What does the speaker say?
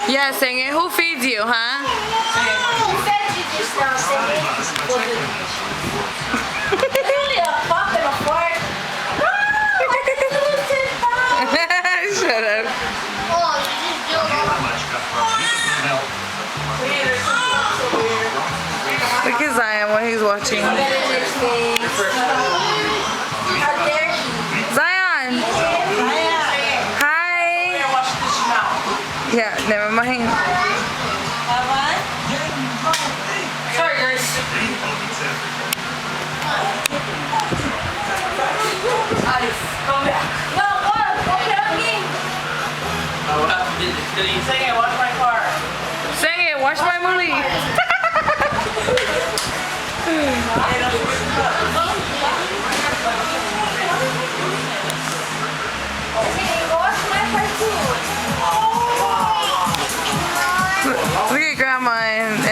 Yeah, sing it. Who feeds you, huh? Who fed you just now, Cindy? Really a fuck and a fart. Shut up. Oh, you just do Look at Zion when he's watching. How dare he? Zion! Hi! Yeah, never mind. Sorry, guys. Come back. No, what? Okay, Hangin. Did you sing it? Watch my car. Sing it, watch my movie. Look at Grandma and